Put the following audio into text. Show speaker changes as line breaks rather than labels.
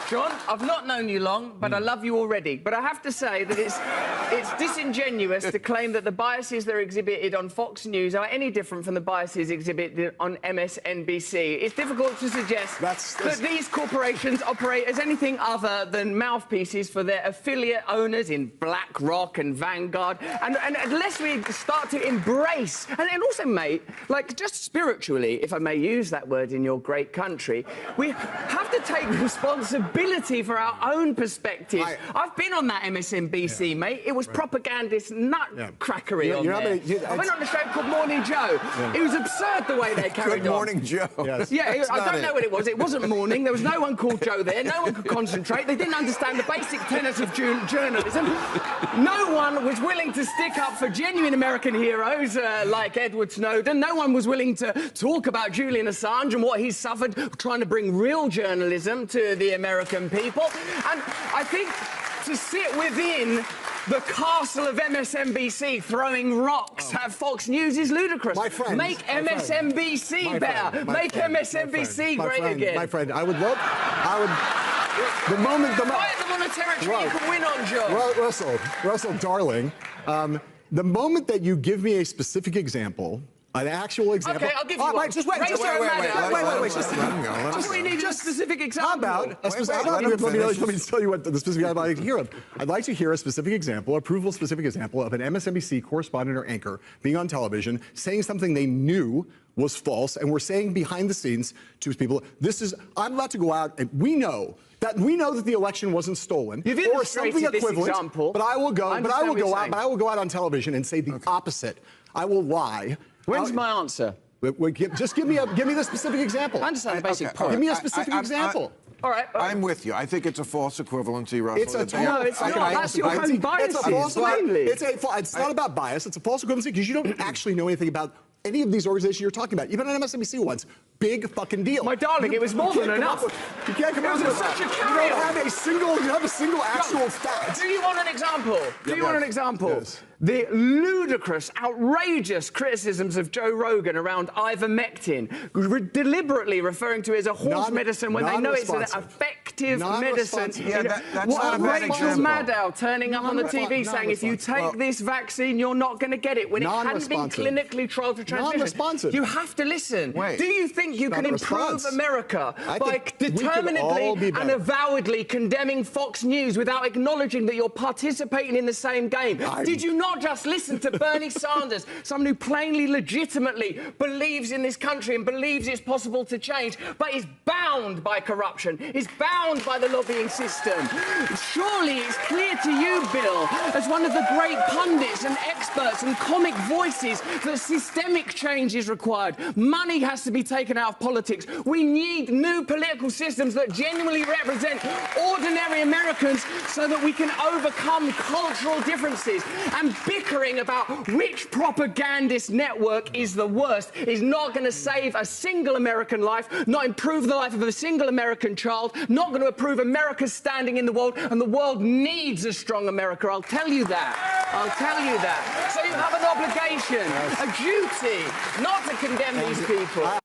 John, I've not known you long, but I love you already. But I have to say that it's disingenuous to claim that the biases that are exhibited on Fox News are any different from the biases exhibited on MSNBC. It's difficult to suggest that these corporations operate as anything other than mouthpieces for their affiliate owners in BlackRock and Vanguard. And unless we start to embrace... And also, mate, like, just spiritually, if I may use that word in your great country, we have to take responsibility for our own perspective. I've been on that MSNBC, mate. It was propagandist nutcrackery on there. I went on a show called Morning Joe. It was absurd the way they carried on.
Good Morning Joe.
Yes. Yeah, I don't know what it was. It wasn't morning. There was no one called Joe there. No one could concentrate. They didn't understand the basic tenets of journalism. No one was willing to stick up for genuine American heroes like Edward Snowden. No one was willing to talk about Julian Assange and what he's suffered trying to bring real journalism to the American people. And I think to sit within the castle of MSNBC throwing rocks at Fox News is ludicrous.
My friend,
Make MSNBC better. Make MSNBC great again.
My friend, I would... The moment...
Fight them on a territory you can win on, John.
Russell, darling, the moment that you give me a specific example... An actual example.
Okay, I'll give you one.
Just wait.
Wait.
Just
we need a specific example.
How about a specific... Let me tell you what the specific example I'd like to hear of. I'd like to hear a specific example, a provable specific example of an MSNBC correspondent or anchor being on television saying something they knew was false, and we're saying behind the scenes to people, I'm about to go out, and we know that the election wasn't stolen or something equivalent.
Example.
But I will go out on television and say the opposite. I will lie.
When's my answer?
Just give me the specific example.
I understand the basic point.
Give me a specific example.
All right.
I'm with you. I think it's a false equivalency, Russell.
No, it's not. That's your own bias.
It's not about bias. It's a false equivalency because you don't actually know anything about any of these organizations you're talking about. Even on MSNBC once. Big fucking deal.
My darling, it was more than enough.
You can't come up with such a carry. You have a single actual fact.
Do you want an example? Do you want an example?
Yes.
The ludicrous, outrageous criticisms of Joe Rogan around ivermectin, deliberately referring to it as a horse medicine when they know it's an effective medicine.
Yeah, that's not a bad
Rachel
example.
Maddow turning up on the TV saying, if you take this vaccine, you're not going to get it, when it hadn't been clinically trialed for transmission. You have to listen.
Wait.
Do you think you can improve America by determinedly and avowedly condemning Fox News without acknowledging that you're participating in the same game? Did you not just listen to Bernie Sanders, someone who plainly, legitimately believes in this country and believes it's possible to change, but is bound by corruption, is bound by the lobbying system? Surely it's clear to you, Bill, as one of the great pundits and experts and comic voices, that systemic change is required. Money has to be taken out of politics. We need new political systems that genuinely represent ordinary Americans so that we can overcome cultural differences. And bickering about which propagandist network is the worst is not going to save a single American life, not improve the life of a single American child, not going to improve America's standing in the world, and the world needs a strong America. I'll tell you that. I'll tell you that. So you have an obligation, a duty, not to condemn these people.